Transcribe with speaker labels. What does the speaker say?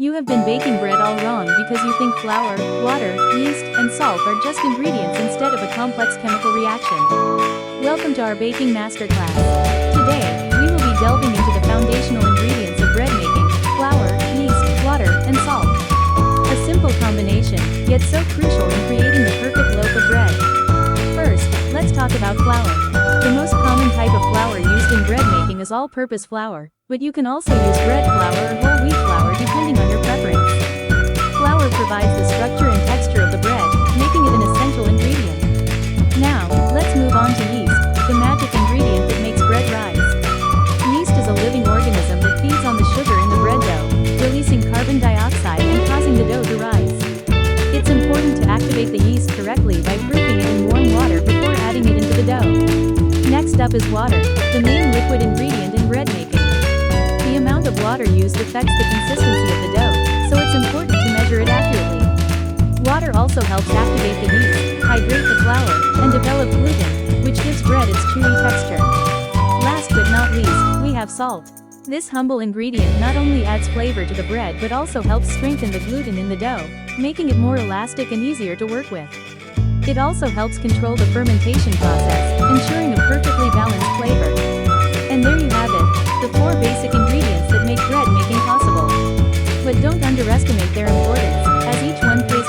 Speaker 1: You have been baking bread all wrong because you think flour, water, yeast, and salt are just ingredients instead of a complex chemical reaction. Welcome to our baking masterclass. Today, we will be delving into the foundational ingredients of bread making: flour, yeast, water, and salt. A simple combination, yet so crucial in creating the perfect loaf of bread. First, let's talk about flour. The most common type of flour used in bread making is all-purpose flour, but you can also use bread flour or whole wheat flour depending on your preference. Flour provides the structure and texture of the bread, making it an essential ingredient. Now, let's move on to yeast, the magic ingredient that makes bread rise. Yeast is a living organism that feeds on the sugar in the bread dough, releasing carbon dioxide and causing the dough to rise. It's important to activate the yeast correctly by proofing it in warm water before adding it into the dough. Next up is water, the main liquid ingredient in bread making. The amount of water used affects the consistency of the dough, so it's important to measure it accurately. Water also helps activate the yeast, hydrate the flour, and develop gluten, which gives bread its chewy texture. Last but not least, we have salt. This humble ingredient not only adds flavor to the bread but also helps strengthen the gluten in the dough, making it more elastic and easier to work with. It also helps control the fermentation process, ensuring a perfectly balanced flavor. And there you have it, the 4 basic ingredients that make bread making possible. But don't underestimate their importance, as each one plays